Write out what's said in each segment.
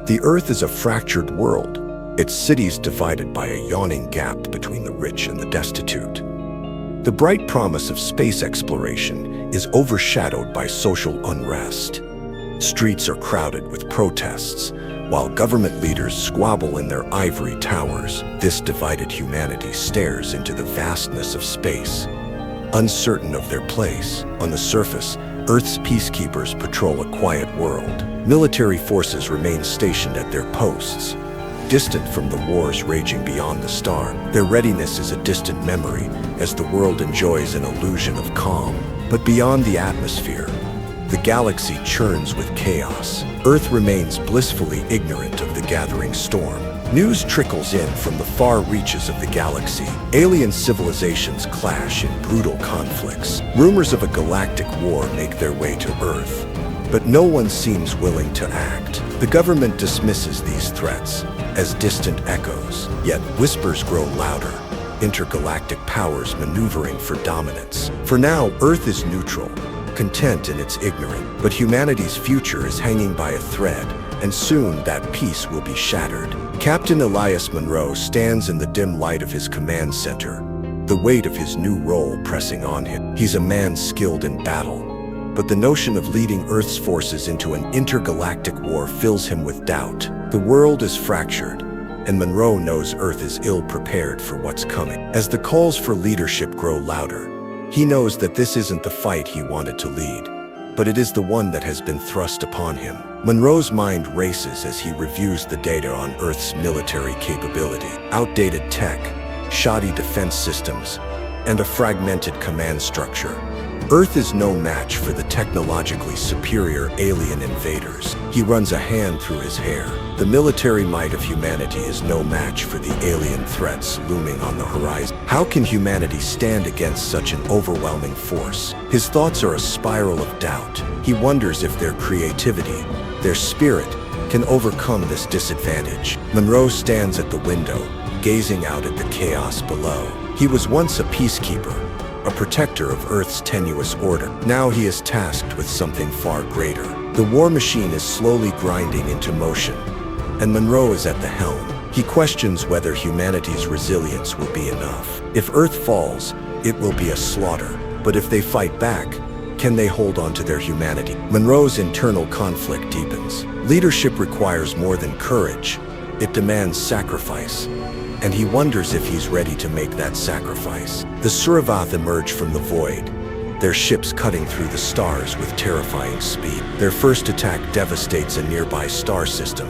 The Earth is a fractured world, its cities divided by a yawning gap between the rich and the destitute. The bright promise of space exploration is overshadowed by social unrest. Streets are crowded with protests, while government leaders squabble in their ivory towers. This divided humanity stares into the vastness of space, uncertain of their place. On the surface, Earth's peacekeepers patrol a quiet world. Military forces remain stationed at their posts, distant from the wars raging beyond the star. Their readiness is a distant memory as the world enjoys an illusion of calm. But beyond the atmosphere, the galaxy churns with chaos. Earth remains blissfully ignorant of the gathering storm. News trickles in from the far reaches of the galaxy. Alien civilizations clash in brutal conflicts. Rumors of a galactic war make their way to Earth, but no one seems willing to act. The government dismisses these threats as distant echoes, yet whispers grow louder, intergalactic powers maneuvering for dominance. For now, Earth is neutral, content in its ignorance, but humanity's future is hanging by a thread, and soon that peace will be shattered. Captain Elias Monroe stands in the dim light of his command center, the weight of his new role pressing on him. He's a man skilled in battle, but the notion of leading Earth's forces into an intergalactic war fills him with doubt. The world is fractured, and Monroe knows Earth is ill-prepared for what's coming. As the calls for leadership grow louder, he knows that this isn't the fight he wanted to lead, but it is the one that has been thrust upon him. Monroe's mind races as he reviews the data on Earth's military capability. Outdated tech, shoddy defense systems, and a fragmented command structure. Earth is no match for the technologically superior alien invaders. He runs a hand through his hair. The military might of humanity is no match for the alien threats looming on the horizon. How can humanity stand against such an overwhelming force? His thoughts are a spiral of doubt. He wonders if their creativity, their spirit, can overcome this disadvantage. Monroe stands at the window, gazing out at the chaos below. He was once a peacekeeper, a protector of Earth's tenuous order. Now he is tasked with something far greater. The war machine is slowly grinding into motion, and Monroe is at the helm. He questions whether humanity's resilience will be enough. If Earth falls, it will be a slaughter. But if they fight back, can they hold on to their humanity? Monroe's internal conflict deepens. Leadership requires more than courage. It demands sacrifice, and he wonders if he's ready to make that sacrifice. The Suravath emerge from the void, their ships cutting through the stars with terrifying speed. Their first attack devastates a nearby star system,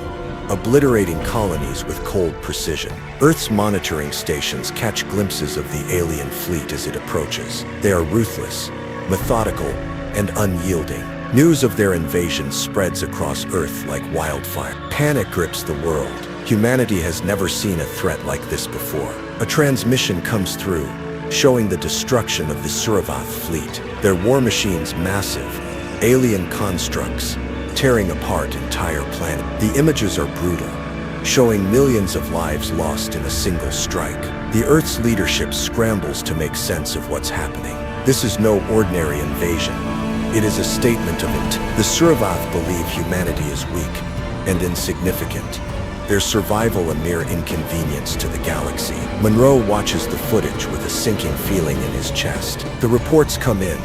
obliterating colonies with cold precision. Earth's monitoring stations catch glimpses of the alien fleet as it approaches. They are ruthless, methodical, and unyielding. News of their invasion spreads across Earth like wildfire. Panic grips the world. Humanity has never seen a threat like this before. A transmission comes through, showing the destruction of the Suravath fleet. Their war machines massive, alien constructs, tearing apart entire planet. The images are brutal, showing millions of lives lost in a single strike. The Earth's leadership scrambles to make sense of what's happening. This is no ordinary invasion. It is a statement of intent. The Suravath believe humanity is weak and insignificant, their survival a mere inconvenience to the galaxy. Monroe watches the footage with a sinking feeling in his chest. The reports come in.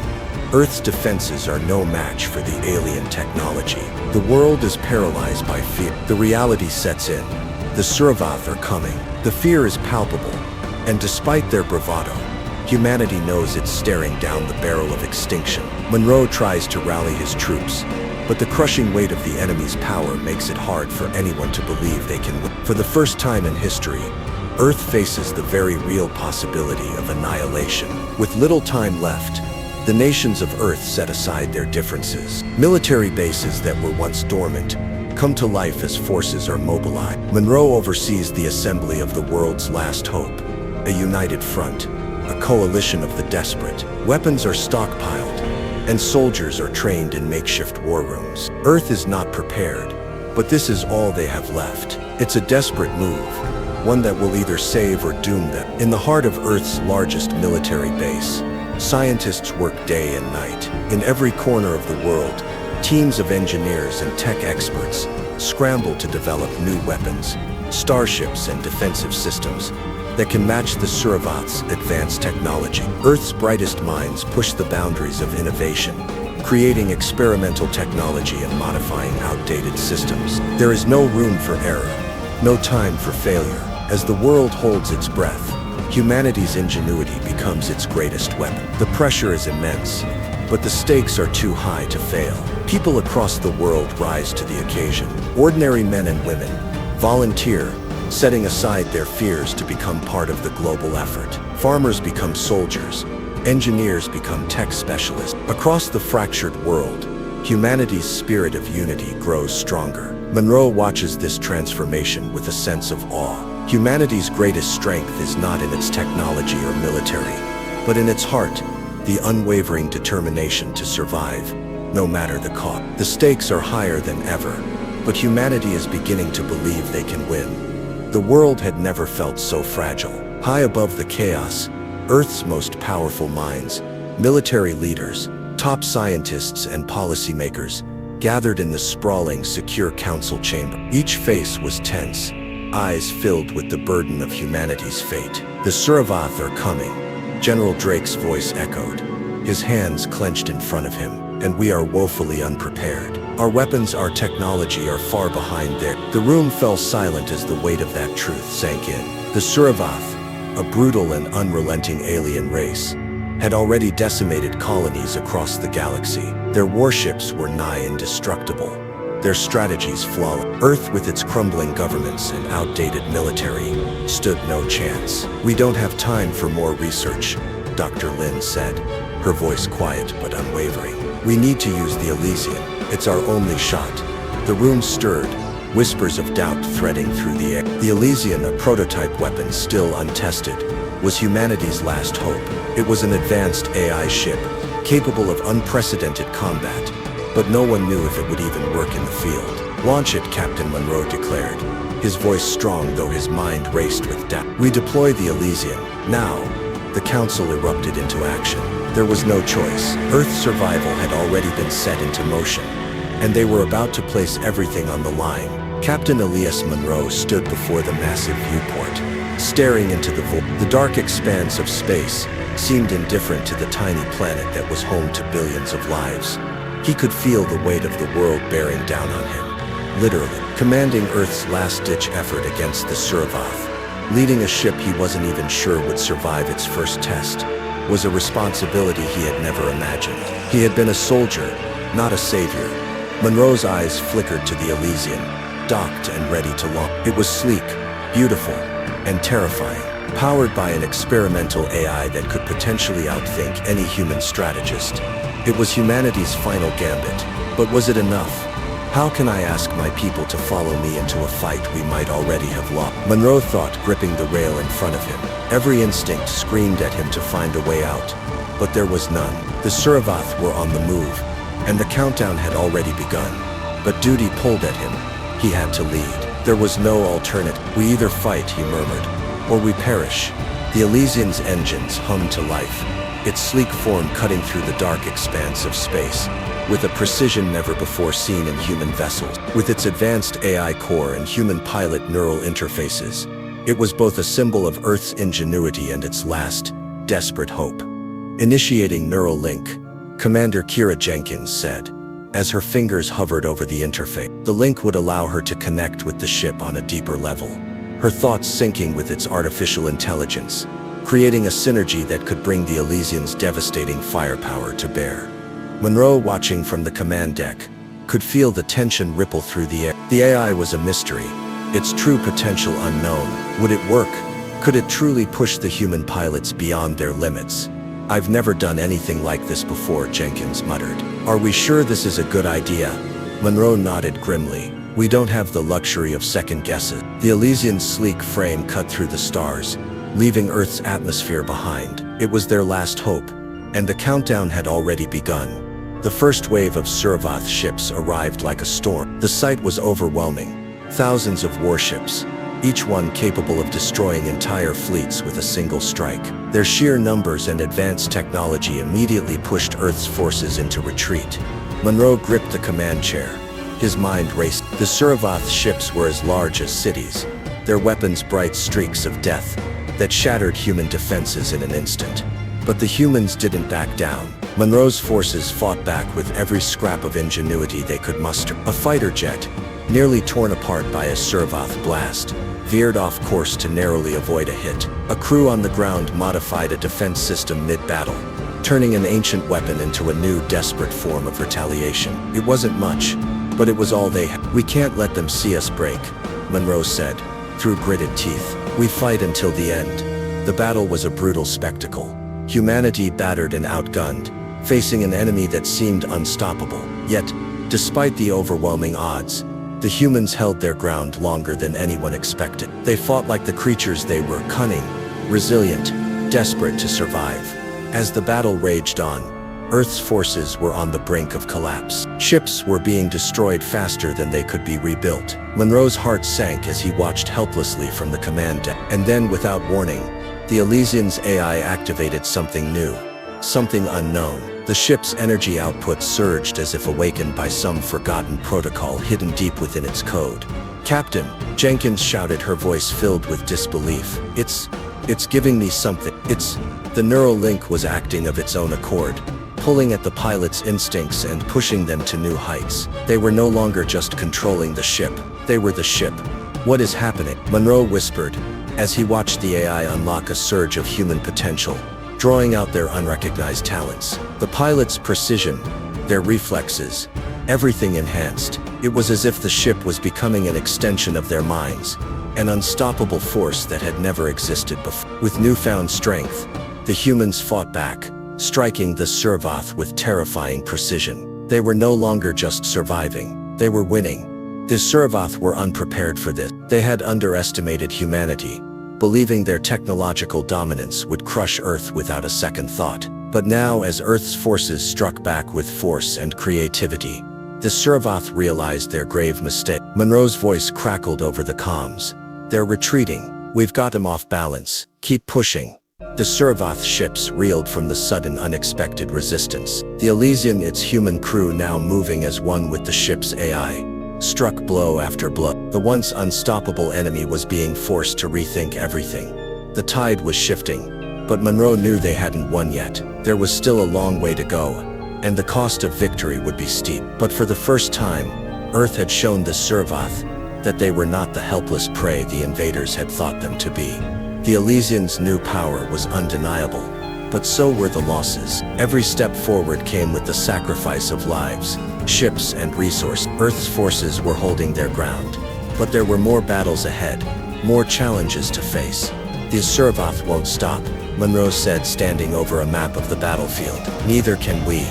Earth's defenses are no match for the alien technology. The world is paralyzed by fear. The reality sets in. The Suravath are coming. The fear is palpable, and despite their bravado, humanity knows it's staring down the barrel of extinction. Monroe tries to rally his troops, but the crushing weight of the enemy's power makes it hard for anyone to believe they can win. For the first time in history, Earth faces the very real possibility of annihilation. With little time left, the nations of Earth set aside their differences. Military bases that were once dormant come to life as forces are mobilized. Monroe oversees the assembly of the world's last hope, a united front, a coalition of the desperate. Weapons are stockpiled, and soldiers are trained in makeshift war rooms. Earth is not prepared, but this is all they have left. It's a desperate move, one that will either save or doom them. In the heart of Earth's largest military base, scientists work day and night. In every corner of the world, teams of engineers and tech experts scramble to develop new weapons, starships, and defensive systems that can match the Suravath's advanced technology. Earth's brightest minds push the boundaries of innovation, creating experimental technology and modifying outdated systems. There is no room for error, no time for failure. As the world holds its breath, humanity's ingenuity becomes its greatest weapon. The pressure is immense, but the stakes are too high to fail. People across the world rise to the occasion. Ordinary men and women volunteer, setting aside their fears to become part of the global effort. Farmers become soldiers. Engineers become tech specialists. Across the fractured world, humanity's spirit of unity grows stronger. Monroe watches this transformation with a sense of awe. Humanity's greatest strength is not in its technology or military, but in its heart, the unwavering determination to survive, no matter the cost. The stakes are higher than ever, but humanity is beginning to believe they can win. The world had never felt so fragile. High above the chaos, Earth's most powerful minds, military leaders, top scientists, and policymakers gathered in the sprawling, secure council chamber. Each face was tense, eyes filled with the burden of humanity's fate. The Suravath are coming, General Drake's voice echoed, his hands clenched in front of him, and we are woefully unprepared. Our weapons, our technology are far behind there. The room fell silent as the weight of that truth sank in. The Suravath, a brutal and unrelenting alien race, had already decimated colonies across the galaxy. Their warships were nigh indestructible, their strategies flawless. Earth, with its crumbling governments and outdated military, stood no chance. We don't have time for more research, Dr. Lin said, her voice quiet but unwavering. We need to use the Elysian. It's our only shot. The room stirred, whispers of doubt threading through the air. The Elysian, a prototype weapon still untested, was humanity's last hope. It was an advanced AI ship, capable of unprecedented combat, but no one knew if it would even work in the field. Launch it, Captain Monroe declared, his voice strong though his mind raced with doubt. We deploy the Elysian. Now, the council erupted into action. There was no choice. Earth's survival had already been set into motion, and they were about to place everything on the line. Captain Elias Monroe stood before the massive viewport, staring into the void. The dark expanse of space seemed indifferent to the tiny planet that was home to billions of lives. He could feel the weight of the world bearing down on him, literally. Commanding Earth's last-ditch effort against the Suravath, leading a ship he wasn't even sure would survive its first test, was a responsibility he had never imagined. He had been a soldier, not a savior. Monroe's eyes flickered to the Elysian, docked and ready to launch. It was sleek, beautiful, and terrifying, powered by an experimental AI that could potentially outthink any human strategist. It was humanity's final gambit, but was it enough? How can I ask my people to follow me into a fight we might already have lost? Monroe thought, gripping the rail in front of him. Every instinct screamed at him to find a way out, but there was none. The Suravath were on the move, and the countdown had already begun. But duty pulled at him. He had to lead. There was no alternative. We either fight, he murmured, or we perish. The Elysian's engines hummed to life, its sleek form cutting through the dark expanse of space, with a precision never before seen in human vessels. With its advanced AI core and human pilot neural interfaces, it was both a symbol of Earth's ingenuity and its last, desperate hope. Initiating neural link, Commander Kira Jenkins said, as her fingers hovered over the interface. The link would allow her to connect with the ship on a deeper level, her thoughts syncing with its artificial intelligence, creating a synergy that could bring the Elysian's devastating firepower to bear. Monroe, watching from the command deck, could feel the tension ripple through the air. The AI was a mystery, its true potential unknown. Would it work? Could it truly push the human pilots beyond their limits? I've never done anything like this before, Jenkins muttered. Are we sure this is a good idea? Monroe nodded grimly. We don't have the luxury of second guesses. The Elysian's sleek frame cut through the stars, leaving Earth's atmosphere behind. It was their last hope, and the countdown had already begun. The first wave of Suravath ships arrived like a storm. The sight was overwhelming. Thousands of warships, each one capable of destroying entire fleets with a single strike. Their sheer numbers and advanced technology immediately pushed Earth's forces into retreat. Monroe gripped the command chair, His mind raced. The Suravath ships were as large as cities, their weapons bright streaks of death that shattered human defenses in an instant. But the humans didn't back down. Monroe's forces fought back with every scrap of ingenuity they could muster. A fighter jet, nearly torn apart by a Suravath blast, veered off course to narrowly avoid a hit. A crew on the ground modified a defense system mid-battle, turning an ancient weapon into a new, desperate form of retaliation. It wasn't much, but it was all they had. "We can't let them see us break," Monroe said, through gritted teeth. "We fight until the end." The battle was a brutal spectacle. Humanity battered and outgunned, facing an enemy that seemed unstoppable. Yet, despite the overwhelming odds, the humans held their ground longer than anyone expected. They fought like the creatures they were: cunning, resilient, desperate to survive. As the battle raged on, Earth's forces were on the brink of collapse. Ships were being destroyed faster than they could be rebuilt. Monroe's heart sank as he watched helplessly from the command deck. And then, without warning, the Elysian's AI activated something new, something unknown. The ship's energy output surged as if awakened by some forgotten protocol hidden deep within its code. "Captain," Jenkins shouted, her voice filled with disbelief. It's giving me something. The neural link was acting of its own accord, pulling at the pilot's instincts and pushing them to new heights. They were no longer just controlling the ship, they were the ship. "What is happening?" Monroe whispered, as he watched the AI unlock a surge of human potential, drawing out their unrecognized talents. The pilot's precision, their reflexes, everything enhanced. It was as if the ship was becoming an extension of their minds, an unstoppable force that had never existed before. With newfound strength, the humans fought back, striking the Suravath with terrifying precision. They were no longer just surviving, they were winning. The Suravath were unprepared for this. They had underestimated humanity, believing their technological dominance would crush Earth without a second thought. But now, as Earth's forces struck back with force and creativity, the Suravath realized their grave mistake. Monroe's voice crackled over the comms. "They're retreating. We've got them off balance. Keep pushing." The Suravath ships reeled from the sudden, unexpected resistance. The Elysian, its human crew now moving as one with the ship's AI, struck blow after blow. The once unstoppable enemy was being forced to rethink everything. The tide was shifting, but Monroe knew they hadn't won yet. There was still a long way to go, and the cost of victory would be steep. But for the first time, Earth had shown the Suravath that they were not the helpless prey the invaders had thought them to be. The Elysian's new power was undeniable, but so were the losses. Every step forward came with the sacrifice of lives, ships, and resources. Earth's forces were holding their ground, but there were more battles ahead, more challenges to face. "The Suravath won't stop," Monroe said, standing over a map of the battlefield. "Neither can we."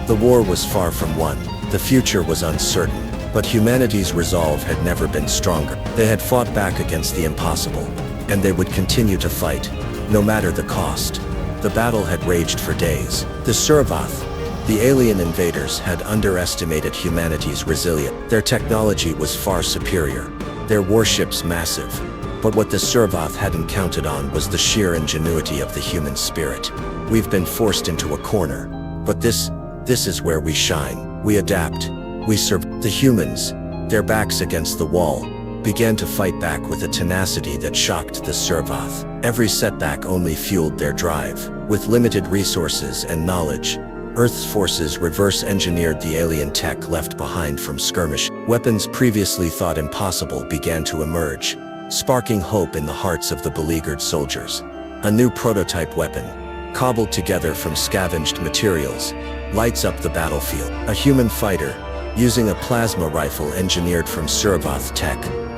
The war was far from won. The future was uncertain, but humanity's resolve had never been stronger. They had fought back against the impossible, and they would continue to fight, no matter the cost. The battle had raged for days. The Suravath, the alien invaders, had underestimated humanity's resilience. Their technology was far superior, their warships massive. But what the Suravath hadn't counted on was the sheer ingenuity of the human spirit. "We've been forced into a corner, but this is where we shine. We adapt, we serve." The humans, their backs against the wall, began to fight back with a tenacity that shocked the Suravath. Every setback only fueled their drive. With limited resources and knowledge, Earth's forces reverse-engineered the alien tech left behind from skirmish. Weapons previously thought impossible began to emerge, sparking hope in the hearts of the beleaguered soldiers. A new prototype weapon, cobbled together from scavenged materials, lights up the battlefield. A human fighter, using a plasma rifle engineered from Suravath tech,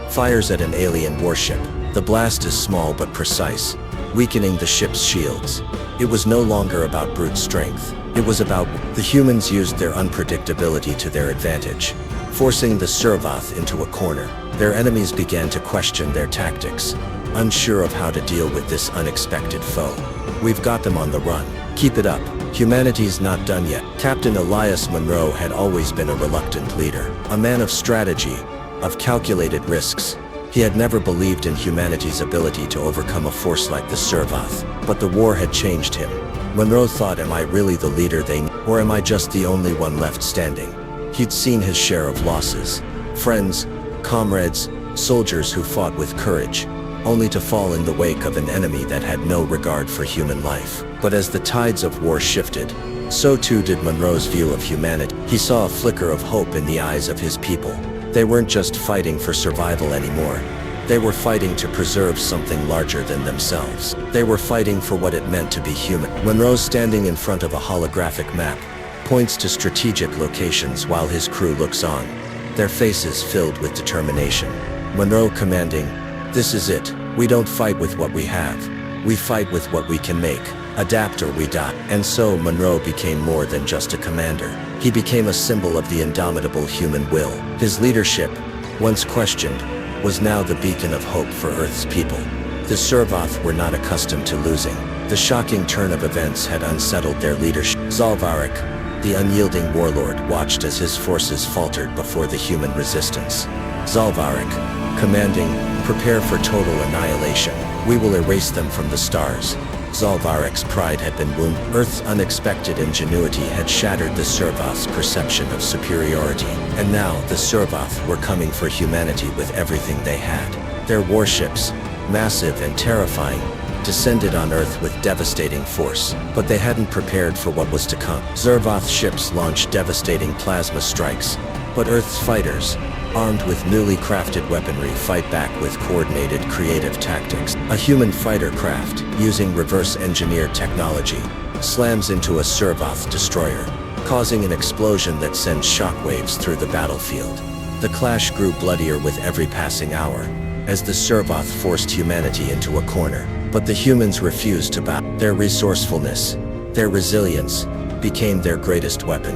fires at an alien warship. The blast is small but precise, weakening the ship's shields. It was no longer about brute strength. It was about the humans used their unpredictability to their advantage, forcing the Suravath into a corner. Their enemies began to question their tactics, unsure of how to deal with this unexpected foe. "We've got them on the run. Keep it up. Humanity's not done yet." Captain Elias Monroe had always been a reluctant leader, a man of strategy, of calculated risks. He had never believed in humanity's ability to overcome a force like the Suravath. But the war had changed him. Monroe thought, am I really the leader they need, or am I just the only one left standing? He'd seen his share of losses. Friends, comrades, soldiers who fought with courage, only to fall in the wake of an enemy that had no regard for human life. But as the tides of war shifted, so too did Monroe's view of humanity. He saw a flicker of hope in the eyes of his people. They weren't just fighting for survival anymore. They were fighting to preserve something larger than themselves. They were fighting for what it meant to be human. Monroe, standing in front of a holographic map, points to strategic locations while his crew looks on, their faces filled with determination. Monroe commanding, "This is it. We don't fight with what we have. We fight with what we can make. Adapt or we die." And so Monroe became more than just a commander. He became a symbol of the indomitable human will. His leadership, once questioned, was now the beacon of hope for Earth's people. The Servath were not accustomed to losing. The shocking turn of events had unsettled their leadership. Zalvarik, the unyielding warlord, watched as his forces faltered before the human resistance. Zalvarik, commanding, "Prepare for total annihilation. We will erase them from the stars." Zalvarik's pride had been wounded. Earth's unexpected ingenuity had shattered the Servath's perception of superiority. And now the Servath were coming for humanity with everything they had. Their warships, massive and terrifying, descended on Earth with devastating force. But they hadn't prepared for what was to come. Servath ships launched devastating plasma strikes, but Earth's fighters, armed with newly crafted weaponry, fight back with coordinated, creative tactics. A human fighter craft, using reverse-engineered technology, slams into a Servath destroyer, causing an explosion that sends shockwaves through the battlefield. The clash grew bloodier with every passing hour, as the Servath forced humanity into a corner. But the humans refused to bow. Their resourcefulness, their resilience, became their greatest weapon.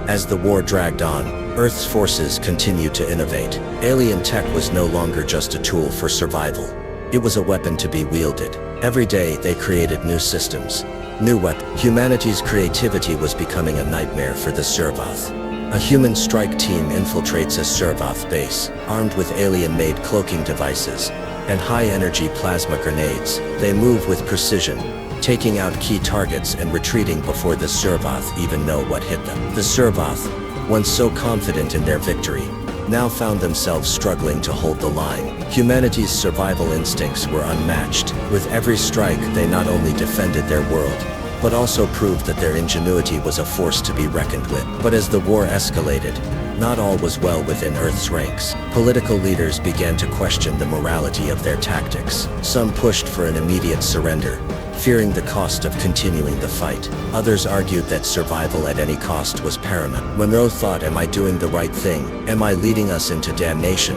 As the war dragged on, Earth's forces continued to innovate. Alien tech was no longer just a tool for survival. It was a weapon to be wielded. Every day they created new systems, new weapons. Humanity's creativity was becoming a nightmare for the Servath. A human strike team infiltrates a Servath base, armed with alien-made cloaking devices and high-energy plasma grenades. They move with precision, taking out key targets and retreating before the Servath even know what hit them. The Servath, once so confident in their victory, now found themselves struggling to hold the line. Humanity's survival instincts were unmatched. With every strike, they not only defended their world, but also proved that their ingenuity was a force to be reckoned with. But as the war escalated, not all was well within Earth's ranks. Political leaders began to question the morality of their tactics. Some pushed for an immediate surrender, fearing the cost of continuing the fight. Others argued that survival at any cost was paramount. Monroe thought, am I doing the right thing? Am I leading us into damnation?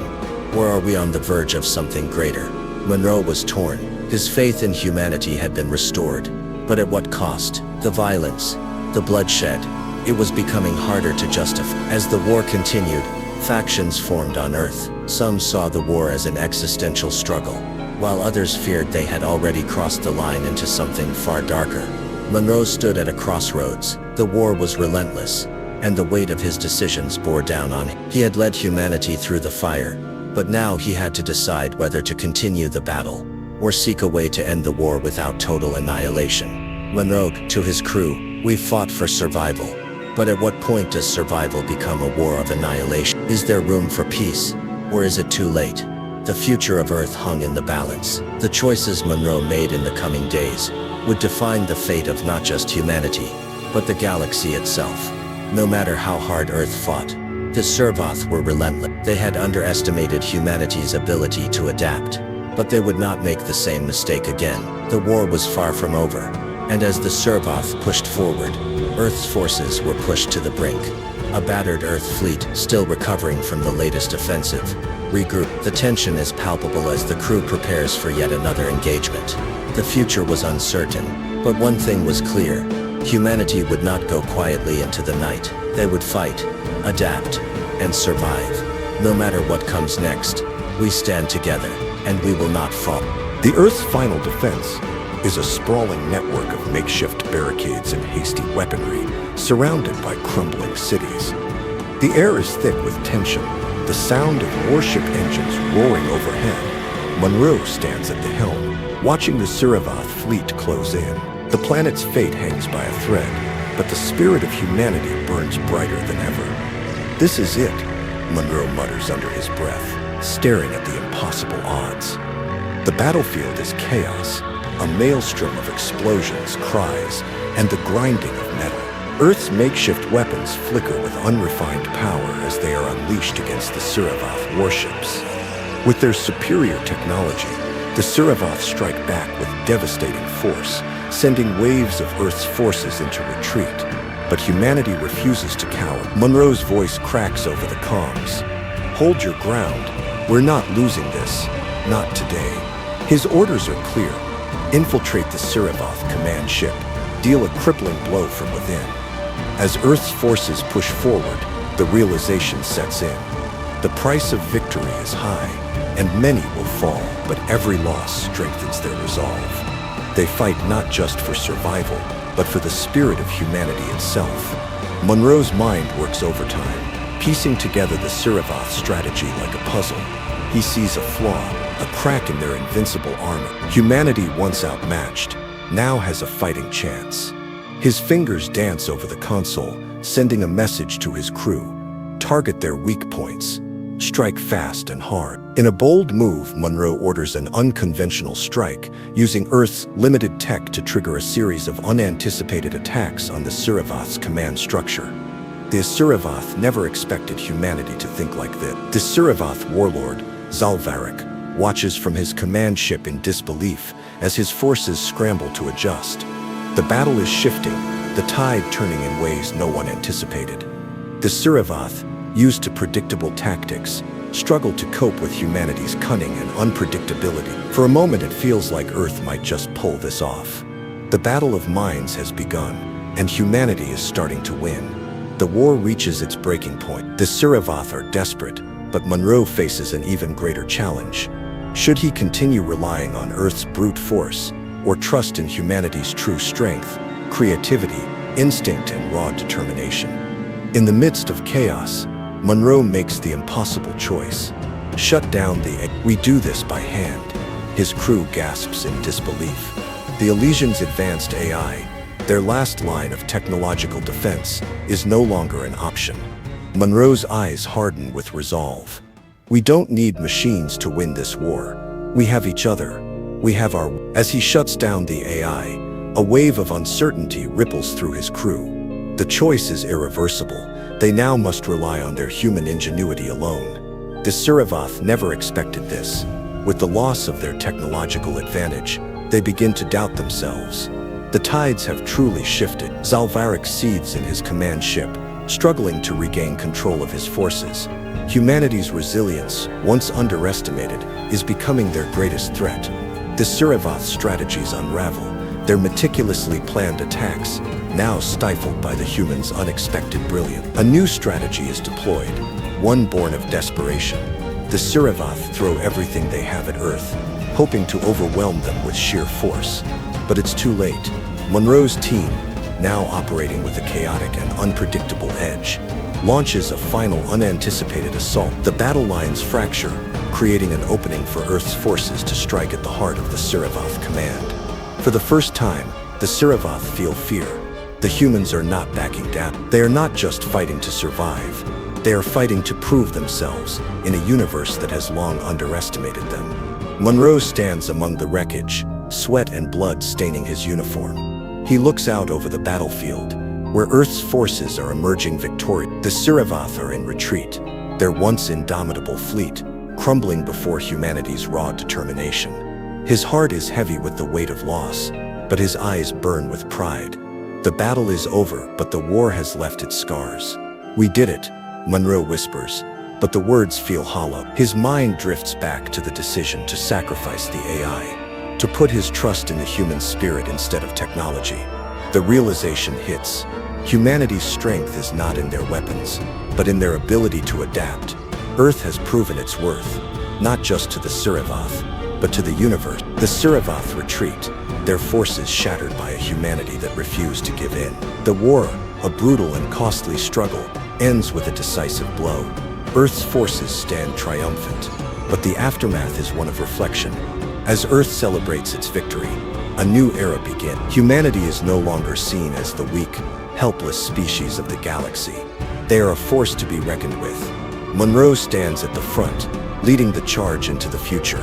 Or are we on the verge of something greater? Monroe was torn. His faith in humanity had been restored. But at what cost? The violence, the bloodshed. It was becoming harder to justify. As the war continued, factions formed on Earth. Some saw the war as an existential struggle, while others feared they had already crossed the line into something far darker. Monroe stood at a crossroads. The war was relentless, and the weight of his decisions bore down on him. He had led humanity through the fire, but now he had to decide whether to continue the battle, or seek a way to end the war without total annihilation. Monroe, to his crew, "We fought for survival. But at what point does survival become a war of annihilation? Is there room for peace, or is it too late?" The future of Earth hung in the balance. The choices Monroe made in the coming days would define the fate of not just humanity, but the galaxy itself. No matter how hard Earth fought, the Servath were relentless. They had underestimated humanity's ability to adapt, but they would not make the same mistake again. The war was far from over, and as the Servath pushed forward, Earth's forces were pushed to the brink. A battered Earth fleet, still recovering from the latest offensive, regrouped. The tension is palpable as the crew prepares for yet another engagement. The future was uncertain, but one thing was clear: humanity would not go quietly into the night. They would fight, adapt, and survive. No matter what comes next, we stand together, and we will not fall. The Earth's final defense is a sprawling network of makeshift barricades and hasty weaponry, surrounded by crumbling cities. The air is thick with tension, the sound of warship engines roaring overhead. Monroe stands at the helm, watching the Servath fleet close in. The planet's fate hangs by a thread, but the spirit of humanity burns brighter than ever. This is it, Monroe mutters under his breath, staring at the impossible odds. The battlefield is chaos, a maelstrom of explosions, cries, and the grinding of metal. Earth's makeshift weapons flicker with unrefined power as they are unleashed against the Siravoth warships. With their superior technology, the Siravoth strike back with devastating force, sending waves of Earth's forces into retreat. But humanity refuses to cower. Monroe's voice cracks over the comms. Hold your ground. We're not losing this. Not today. His orders are clear. Infiltrate the Siravoth command ship. Deal a crippling blow from within. As Earth's forces push forward, the realization sets in. The price of victory is high, and many will fall, but every loss strengthens their resolve. They fight not just for survival, but for the spirit of humanity itself. Monroe's mind works overtime, piecing together the Siravoth strategy like a puzzle. He sees a flaw, a crack in their invincible armor. Humanity, once outmatched, now has a fighting chance. His fingers dance over the console, sending a message to his crew. Target their weak points. Strike fast and hard. In a bold move, Monroe orders an unconventional strike, using Earth's limited tech to trigger a series of unanticipated attacks on the Siravoth's command structure. The Siravoth never expected humanity to think like this. The Siravoth warlord, Zalvarik, watches from his command ship in disbelief as his forces scramble to adjust. The battle is shifting, the tide turning in ways no one anticipated. The Siravoth, used to predictable tactics, struggle to cope with humanity's cunning and unpredictability. For a moment, it feels like Earth might just pull this off. The battle of minds has begun, and humanity is starting to win. The war reaches its breaking point. The Siravoth are desperate, but Monroe faces an even greater challenge. Should he continue relying on Earth's brute force, or trust in humanity's true strength, creativity, instinct, and raw determination? In the midst of chaos, Monroe makes the impossible choice. Shut down the... We do this by hand. His crew gasps in disbelief. The Elysians' advanced AI, their last line of technological defense, is no longer an option. Monroe's eyes harden with resolve. We don't need machines to win this war. We have each other. We have our... As he shuts down the AI, a wave of uncertainty ripples through his crew. The choice is irreversible. They now must rely on their human ingenuity alone. The Siravoth never expected this. With the loss of their technological advantage, they begin to doubt themselves. The tides have truly shifted. Zalvarik seethes in his command ship, struggling to regain control of his forces. Humanity's resilience, once underestimated, is becoming their greatest threat. The Siravoth's strategies unravel, their meticulously planned attacks, now stifled by the humans' unexpected brilliance. A new strategy is deployed, one born of desperation. The Siravoth throw everything they have at Earth, hoping to overwhelm them with sheer force. But it's too late. Monroe's team, now operating with a chaotic and unpredictable edge, launches a final unanticipated assault. The battle lines fracture, creating an opening for Earth's forces to strike at the heart of the Siravoth command. For the first time, the Siravoth feel fear. The humans are not backing down. They are not just fighting to survive. They are fighting to prove themselves in a universe that has long underestimated them. Monroe stands among the wreckage, sweat and blood staining his uniform. He looks out over the battlefield, where Earth's forces are emerging victorious. The Siravoth are in retreat, their once indomitable fleet crumbling before humanity's raw determination. His heart is heavy with the weight of loss, but his eyes burn with pride. The battle is over, but the war has left its scars. We did it, Monroe whispers, but the words feel hollow. His mind drifts back to the decision to sacrifice the AI, to put his trust in the human spirit instead of technology. The realization hits. Humanity's strength is not in their weapons, but in their ability to adapt. Earth has proven its worth, not just to the Siravoth, but to the universe. The Siravoth retreat, their forces shattered by a humanity that refused to give in. The war, a brutal and costly struggle, ends with a decisive blow. Earth's forces stand triumphant, but the aftermath is one of reflection. As Earth celebrates its victory, a new era begins. Humanity is no longer seen as the weak, helpless species of the galaxy. They are a force to be reckoned with. Monroe stands at the front, leading the charge into the future.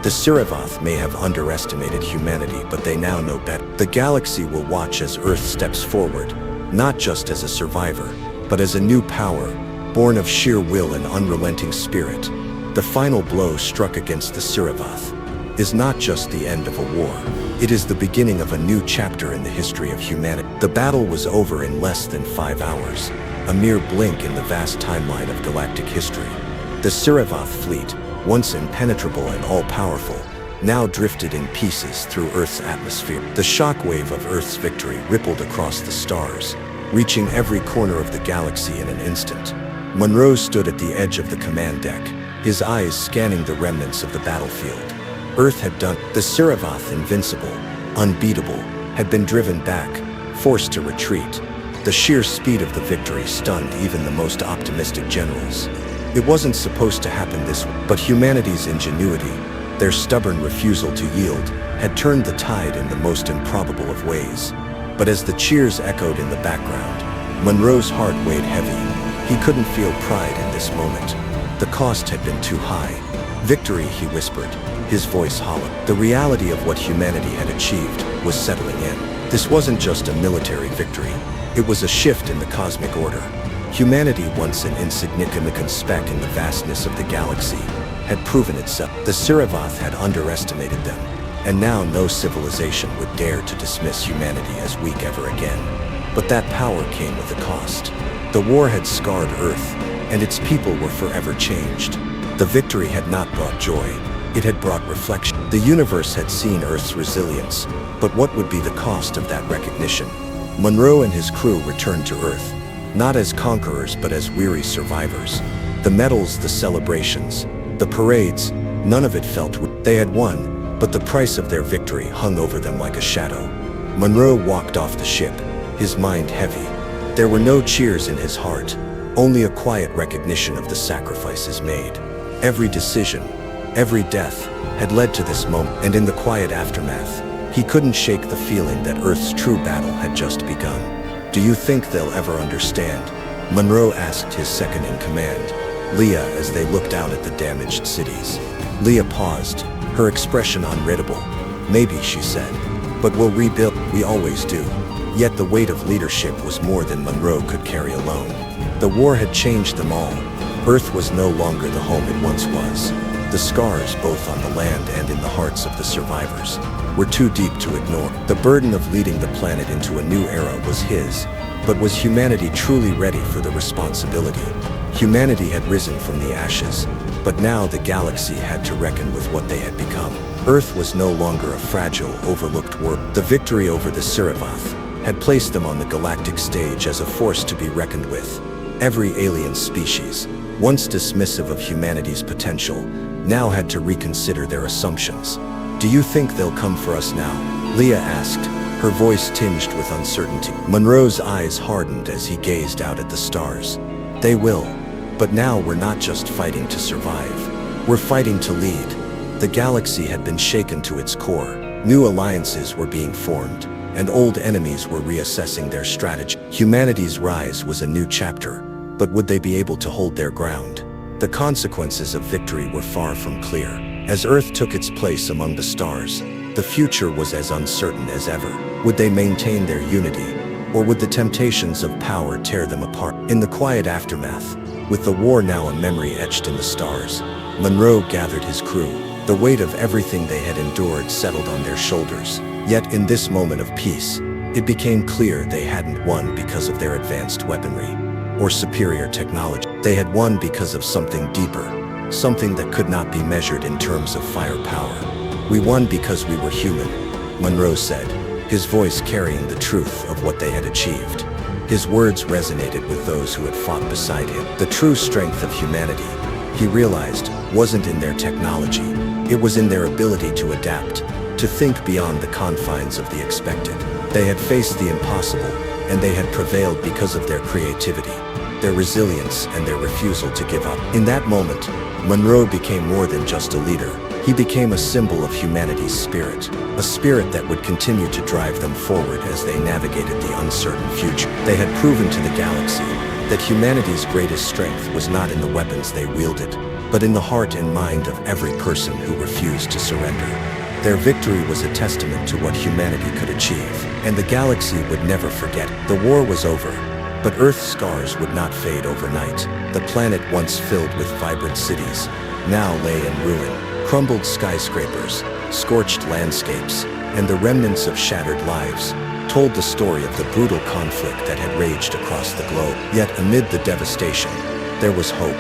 The Siravoth may have underestimated humanity, but they now know better. The galaxy will watch as Earth steps forward, not just as a survivor, but as a new power, born of sheer will and unrelenting spirit. The final blow struck against the Siravoth is not just the end of a war. It is the beginning of a new chapter in the history of humanity. The battle was over in less than 5 hours, a mere blink in the vast timeline of galactic history. The Siravoth fleet, once impenetrable and all-powerful, now drifted in pieces through Earth's atmosphere. The shockwave of Earth's victory rippled across the stars, reaching every corner of the galaxy in an instant. Monroe stood at the edge of the command deck, his eyes scanning the remnants of the battlefield. Earth had done. The Siravoth, invincible, unbeatable, had been driven back, forced to retreat. The sheer speed of the victory stunned even the most optimistic generals. It wasn't supposed to happen this way, but humanity's ingenuity, their stubborn refusal to yield, had turned the tide in the most improbable of ways. But as the cheers echoed in the background, Monroe's heart weighed heavy. He couldn't feel pride in this moment. The cost had been too high. Victory, he whispered, his voice hollow. The reality of what humanity had achieved was settling in. This wasn't just a military victory. It was a shift in the cosmic order. Humanity, once an insignificant speck in the vastness of the galaxy, had proven itself. The Siravoth had underestimated them, and now no civilization would dare to dismiss humanity as weak ever again. But that power came with a cost. The war had scarred Earth, and its people were forever changed. The victory had not brought joy, it had brought reflection. The universe had seen Earth's resilience, but what would be the cost of that recognition? Monroe and his crew returned to Earth, not as conquerors but as weary survivors. The medals, the celebrations, the parades, none of it felt they had won, but the price of their victory hung over them like a shadow. Monroe walked off the ship, his mind heavy. There were no cheers in his heart, only a quiet recognition of the sacrifices made. Every decision, every death, had led to this moment, and in the quiet aftermath, he couldn't shake the feeling that Earth's true battle had just begun. "Do you think they'll ever understand?" Monroe asked his second-in-command, Leah, as they looked out at the damaged cities. Leah paused, her expression unreadable. "Maybe," she said, "but we'll rebuild. We always do." Yet the weight of leadership was more than Monroe could carry alone. The war had changed them all. Earth was no longer the home it once was. The scars, both on the land and in the hearts of the survivors, were too deep to ignore. The burden of leading the planet into a new era was his, but was humanity truly ready for the responsibility? Humanity had risen from the ashes, but now the galaxy had to reckon with what they had become. Earth was no longer a fragile, overlooked world. The victory over the Siravoth had placed them on the galactic stage as a force to be reckoned with. Every alien species, once dismissive of humanity's potential, now had to reconsider their assumptions. "Do you think they'll come for us now?" Leah asked, her voice tinged with uncertainty. Monroe's eyes hardened as he gazed out at the stars. "They will. But now we're not just fighting to survive. We're fighting to lead." The galaxy had been shaken to its core. New alliances were being formed, and old enemies were reassessing their strategy. Humanity's rise was a new chapter, but would they be able to hold their ground? The consequences of victory were far from clear. As Earth took its place among the stars, the future was as uncertain as ever. Would they maintain their unity, or would the temptations of power tear them apart? In the quiet aftermath, with the war now a memory etched in the stars, Monroe gathered his crew. The weight of everything they had endured settled on their shoulders. Yet in this moment of peace, it became clear they hadn't won because of their advanced weaponry or superior technology. They had won because of something deeper, something that could not be measured in terms of firepower. "We won because we were human," Monroe said, his voice carrying the truth of what they had achieved. His words resonated with those who had fought beside him. The true strength of humanity, he realized, wasn't in their technology. It was in their ability to adapt, to think beyond the confines of the expected. They had faced the impossible, and they had prevailed because of their creativity, their resilience, and their refusal to give up. In that moment, Monroe became more than just a leader. He became a symbol of humanity's spirit, a spirit that would continue to drive them forward as they navigated the uncertain future. They had proven to the galaxy that humanity's greatest strength was not in the weapons they wielded, but in the heart and mind of every person who refused to surrender. Their victory was a testament to what humanity could achieve, and the galaxy would never forget. The war was over, but Earth's scars would not fade overnight. The planet, once filled with vibrant cities, now lay in ruin. Crumbled skyscrapers, scorched landscapes, and the remnants of shattered lives told the story of the brutal conflict that had raged across the globe. Yet amid the devastation, there was hope.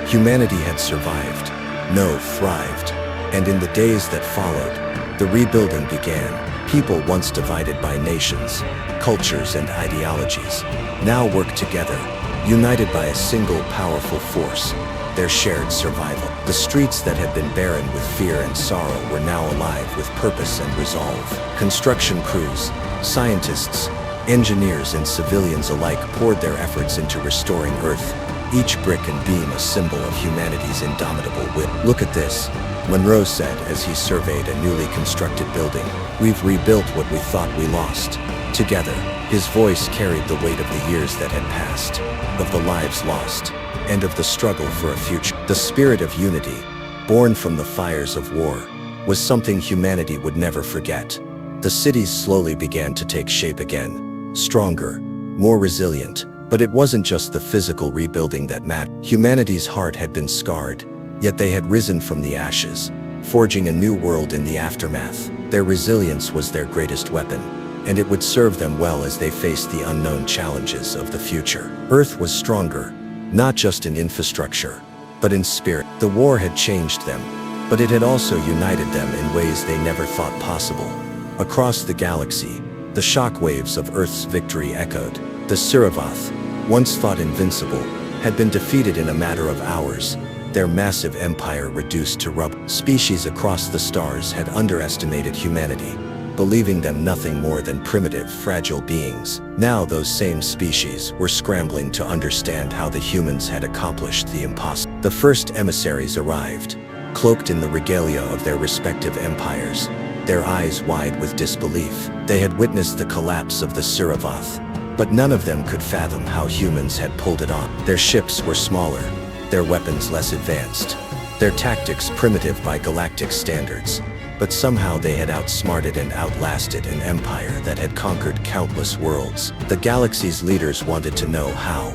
Humanity had survived, no, thrived. And in the days that followed, the rebuilding began. People once divided by nations, cultures, and ideologies now worked together, united by a single powerful force: their shared survival. The streets that had been barren with fear and sorrow were now alive with purpose and resolve. Construction crews, scientists, engineers, and civilians alike poured their efforts into restoring Earth, each brick and beam a symbol of humanity's indomitable will. "Look at this," Monroe said as he surveyed a newly constructed building. "We've rebuilt what we thought we lost. Together." His voice carried the weight of the years that had passed, of the lives lost, and of the struggle for a future. The spirit of unity, born from the fires of war, was something humanity would never forget. The cities slowly began to take shape again, stronger, more resilient. But it wasn't just the physical rebuilding that mattered. Humanity's heart had been scarred, yet they had risen from the ashes, forging a new world in the aftermath. Their resilience was their greatest weapon, and it would serve them well as they faced the unknown challenges of the future. Earth was stronger, not just in infrastructure, but in spirit. The war had changed them, but it had also united them in ways they never thought possible. Across the galaxy, the shockwaves of Earth's victory echoed. The Siravath, once thought invincible, had been defeated in a matter of hours, their massive empire reduced to rubble. Species across the stars had underestimated humanity, believing them nothing more than primitive, fragile beings. Now those same species were scrambling to understand how the humans had accomplished the impossible. The first emissaries arrived, cloaked in the regalia of their respective empires, their eyes wide with disbelief. They had witnessed the collapse of the Siravath, but none of them could fathom how humans had pulled it on. Their ships were smaller, their weapons less advanced, their tactics primitive by galactic standards, but somehow they had outsmarted and outlasted an empire that had conquered countless worlds. The galaxy's leaders wanted to know how.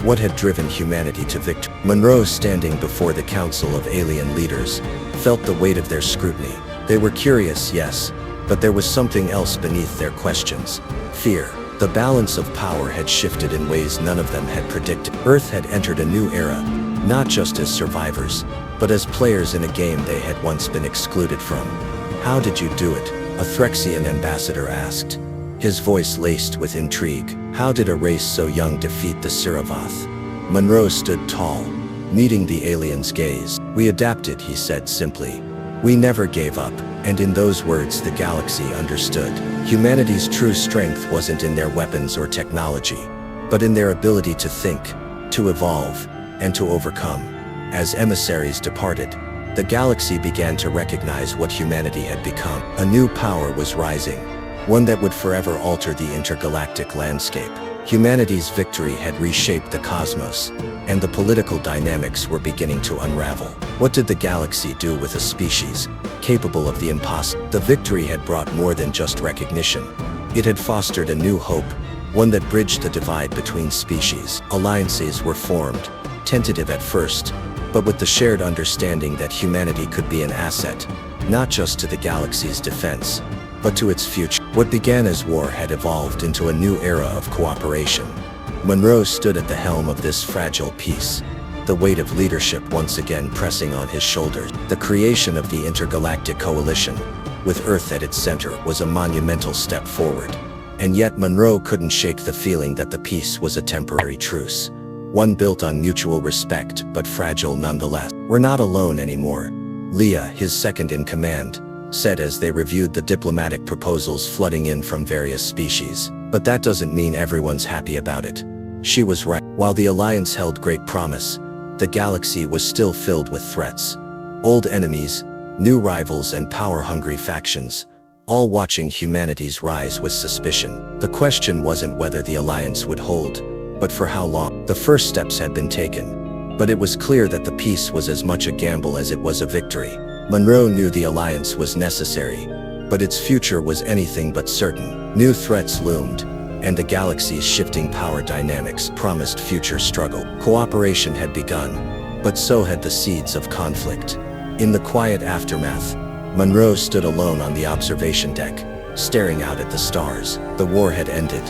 What had driven humanity to victory? Monroe, standing before the council of alien leaders, felt the weight of their scrutiny. They were curious, yes, but there was something else beneath their questions: fear. The balance of power had shifted in ways none of them had predicted. Earth had entered a new era, not just as survivors, but as players in a game they had once been excluded from. "How did you do it?" a Threxian ambassador asked, his voice laced with intrigue. "How did a race so young defeat the Siravath?" Monroe stood tall, meeting the alien's gaze. "We adapted," he said simply. "We never gave up." And in those words the galaxy understood. Humanity's true strength wasn't in their weapons or technology, but in their ability to think, to evolve, and to overcome. As emissaries departed, the galaxy began to recognize what humanity had become. A new power was rising, one that would forever alter the intergalactic landscape. Humanity's victory had reshaped the cosmos, and the political dynamics were beginning to unravel. What did the galaxy do with a species capable of the impossible? The victory had brought more than just recognition. It had fostered a new hope, one that bridged the divide between species. Alliances were formed, tentative at first, but with the shared understanding that humanity could be an asset, not just to the galaxy's defense, but to its future. What began as war had evolved into a new era of cooperation. Monroe stood at the helm of this fragile peace, the weight of leadership once again pressing on his shoulders. The creation of the Intergalactic Coalition, with Earth at its center, was a monumental step forward. And yet Monroe couldn't shake the feeling that the peace was a temporary truce, one built on mutual respect but fragile nonetheless. "We're not alone anymore," Leah, his second in command, said as they reviewed the diplomatic proposals flooding in from various species. "But that doesn't mean everyone's happy about it." She was right. While the alliance held great promise, the galaxy was still filled with threats. Old enemies, new rivals, and power-hungry factions, all watching humanity's rise with suspicion. The question wasn't whether the alliance would hold, But for how long? The first steps had been taken, but it was clear that the peace was as much a gamble as it was a victory. Monroe knew the alliance was necessary, but its future was anything but certain. New threats loomed, and the galaxy's shifting power dynamics promised future struggle. Cooperation had begun, but so had the seeds of conflict. In the quiet aftermath, Monroe stood alone on the observation deck, staring out at the stars. The war had ended,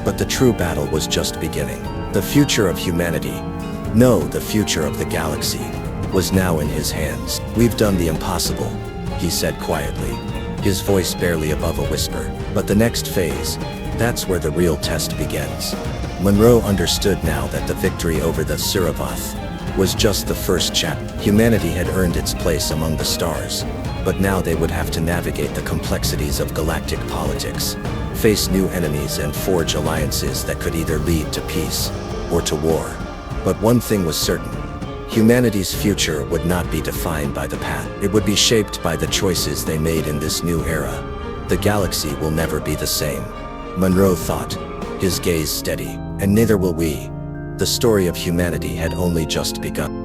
but the true battle was just beginning. The future of humanity, no, the future of the galaxy, was now in his hands. "We've done the impossible," he said quietly, his voice barely above a whisper. But the next phase, that's where the real test begins. Monroe understood now that the victory over the Suravath was just the first chapter. Humanity had earned its place among the stars, but now they would have to navigate the complexities of galactic politics, face new enemies and forge alliances that could either lead to peace or to war. But one thing was certain: humanity's future would not be defined by the past. It would be shaped by the choices they made in this new era. The galaxy will never be the same, Monroe thought, his gaze steady. And neither will we. The story of humanity had only just begun.